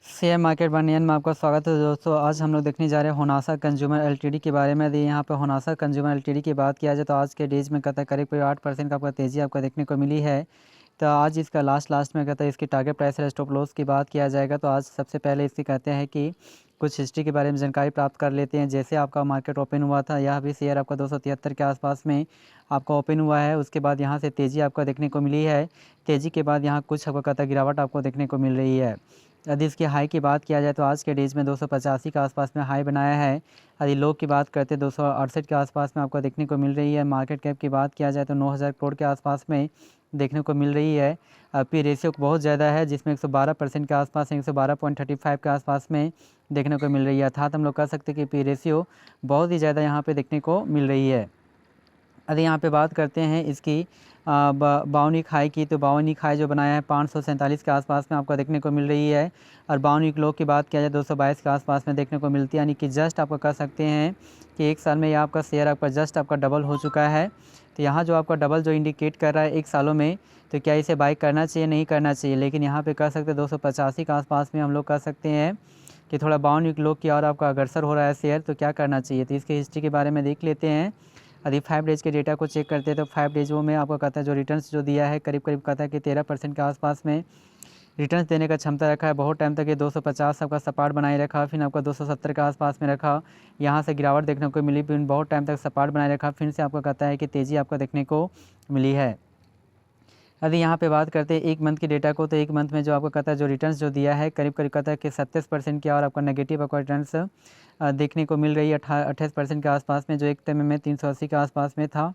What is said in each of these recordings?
Share market बनियन में आपका स्वागत है दोस्तों। आज हम लोग देखने जा रहे हैं होनासा कंज्यूमर एलटीडी के बारे में। यदि यहाँ पे होनासा कंज्यूमर एलटीडी की बात किया जाए तो आज के डेज में कहता करीब 8% का आपका तेज़ी आपको देखने को मिली है। तो आज इसका लास्ट में कहता है इसकी टारगेट प्राइस और स्टॉप लॉस की बात किया जाएगा। तो आज सबसे पहले इसकी कहते हैं कि कुछ हिस्ट्री के बारे में जानकारी प्राप्त कर लेते हैं। जैसे आपका मार्केट ओपन हुआ था, यह भी शेयर आपका 273 के आसपास में आपका ओपन हुआ है। उसके बाद यहाँ से तेज़ी आपको देखने को मिली है। तेज़ी के बाद यहाँ कुछ आपको कहता है गिरावट आपको देखने को मिल रही है। यदि इसकी हाई की बात किया जाए तो आज के डेज में 285 के आसपास में हाई बनाया है। यदि लो की बात करते 268 के आसपास में आपको देखने को मिल रही है। मार्केट कैप की बात किया जाए तो 9000 करोड़ के आसपास में देखने को मिल रही है। पी रेशियो बहुत ज़्यादा है, जिसमें 112% के आसपास 112.35 के आसपास में देखने को मिल रही है। अर्थात हम लोग कह सकते हैं कि पी रेशियो बहुत ही ज़्यादा यहाँ पे देखने को मिल रही है। यदि यहाँ पे बात करते हैं इसकी बावनिक हाई की, तो बावनिक हाई जो बनाया है 547 के आसपास में आपको देखने को मिल रही है। और बावनिक लो की बात किया जाए 222 के आसपास में देखने को मिलती है। यानी कि जस्ट आपको कह सकते हैं कि एक साल में यह आपका शेयर आपका जस्ट आपका डबल हो चुका है। तो यहाँ जो आपका डबल जो इंडिकेट कर रहा है एक सालों में, तो क्या इसे बाई करना चाहिए, नहीं करना चाहिए। लेकिन यहाँ पर कह सकते हैं 285 के आसपास में हम लोग कह सकते हैं कि थोड़ा बावनिक लो की और आपका अग्रसर हो रहा है शेयर, तो क्या करना चाहिए। तो इसकी हिस्ट्री के बारे में देख लेते हैं। यदि 5 डेज़ के डेटा को चेक करते हैं तो 5 डेज़ों में आपको कहता है जो रिटर्न्स जो दिया है करीब कहता है कि 13% के आसपास में रिटर्न्स देने का क्षमता रखा है। बहुत टाइम तक ये 250 आपका सपाट बनाए रखा, फिर आपका 270 के आसपास में रखा। यहाँ से गिरावट देखने को मिली, फिर बहुत टाइम तक सपाट बनाए रखा, फिर से आपको कहता है कि तेज़ी आपको देखने को मिली है। यदि यहाँ पे बात करते हैं एक मंथ के डेटा को, तो एक मंथ में जो आपको कहता है जो रिटर्न्स जो दिया है करीब कहता है कि 27% की, और आपका नेगेटिव आपका रिटर्न्स देखने को मिल रही है 28% के आसपास में, जो एक टाइम में 380 के आसपास में था।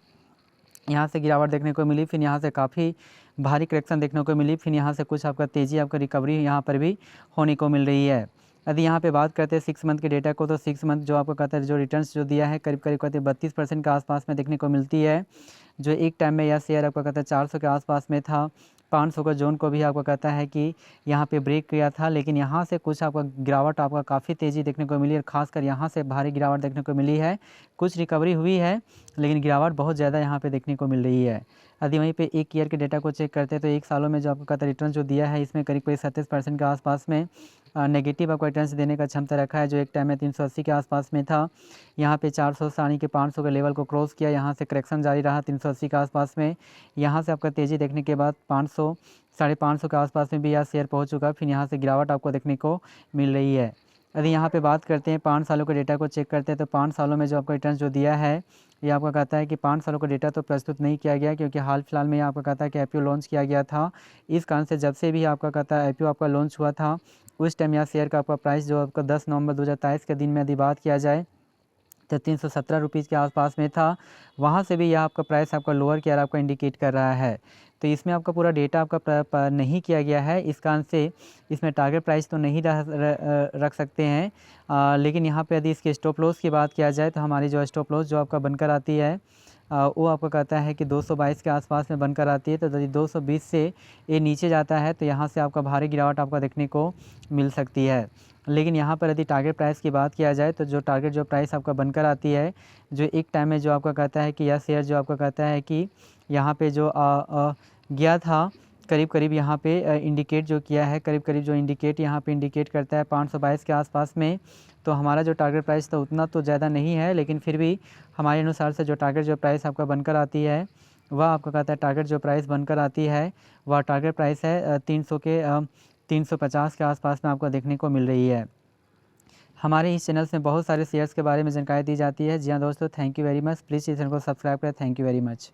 यहाँ से गिरावट देखने को मिली, फिर यहाँ से काफ़ी भारी करेक्शन देखने को मिली, फिर यहाँ से कुछ आपका तेज़ी आपका रिकवरी यहाँ पर भी होने को मिल रही है। यदि यहाँ पे बात करते हैं 6 मंथ के डेटा को, तो 6 मंथ जो आपको कहता है जो रिटर्न्स जो दिया है करीब कहते हैं 32% के आसपास में देखने को मिलती है। जो एक टाइम में यह शेयर आपको कहता है 400 के आसपास में था। 500 का जोन को भी आपको कहता है कि यहाँ पे ब्रेक किया था, लेकिन यहाँ से कुछ आपका गिरावट आपका काफ़ी तेज़ी देखने को मिली, और ख़ासकर यहाँ से भारी गिरावट देखने को मिली है। कुछ रिकवरी हुई है, लेकिन गिरावट बहुत ज़्यादा यहाँ पे देखने को मिल रही है। यदि वहीं पे एक ईयर के डेटा को चेक करते हैं तो एक सालों में जो आपको कहता है रिटर्न जो दिया है इसमें करीब 37% के आसपास में नेगेटिव आपको रिटर्न्स देने का क्षमता रखा है। जो एक टाइम में 380 के आसपास में था, यहाँ पे 400 सानी के 500 के लेवल को क्रॉस किया, यहाँ से करेक्शन जारी रहा 380 के आसपास में। यहाँ से आपका तेज़ी देखने के बाद 500 550 के आसपास में भी यह शेयर पहुँच चुका, फिर यहाँ से गिरावट आपको देखने को मिल रही है। यदि यहाँ पे बात करते हैं 5 सालों के डेटा को चेक करते हैं तो 5 सालों में जो आपका रिटर्न जो दिया है, ये आपका कहता है कि 5 सालों का डेटा तो प्रस्तुत नहीं किया गया, क्योंकि हाल फिलहाल में आपका कहता है कि आईपीओ लॉन्च किया गया था। इस कारण से जब से भी आपका कहता है आईपीओ आपका लॉन्च हुआ था, उस टाइम यह शेयर का आपका प्राइस जो आपका 10 नवंबर 2023 के दिन में यदि बात किया जाए तो 317 रुपीज़ के आसपास में था। वहाँ से भी यह आपका प्राइस आपका लोअर किया आपका इंडिकेट कर रहा है। तो इसमें आपका पूरा डेटा आपका नहीं किया गया है, इस कारण से इसमें टारगेट प्राइस तो नहीं रख सकते हैं। लेकिन यहाँ पे यदि इसके स्टॉप लॉस की बात किया जाए तो हमारी जो स्टॉप लॉस जो आपका बनकर आती है वो आपको कहता है कि 222 के आसपास में बनकर आती है। तो यदि 220 से ये नीचे जाता है तो यहाँ से आपका भारी गिरावट आपका देखने को मिल सकती है। लेकिन यहाँ पर यदि टारगेट प्राइस की बात किया जाए तो जो टारगेट जो प्राइस आपका बनकर आती है, जो एक टाइम में जो आपका कहता है कि यह शेयर जो आपका कहता है कि यहाँ पे जो गया था करीब यहाँ पे इंडिकेट जो किया है करीब जो इंडिकेट यहाँ पे इंडिकेट करता है 522 के आसपास में। तो हमारा जो टारगेट प्राइस था उतना तो ज़्यादा नहीं है, लेकिन फिर भी हमारे अनुसार से जो टारगेट जो प्राइस आपका बनकर आती है वह आपका कहता है टारगेट जो प्राइस बनकर आती है वह टारगेट प्राइस है 350 के आसपास में आपको देखने को मिल रही है। हमारे इस चैनल में बहुत सारे शेयर्स के बारे में जानकारी दी जाती है। जी हाँ दोस्तों, thank you very much. Please इस चैनल को सब्सक्राइब करें। Thank you very much.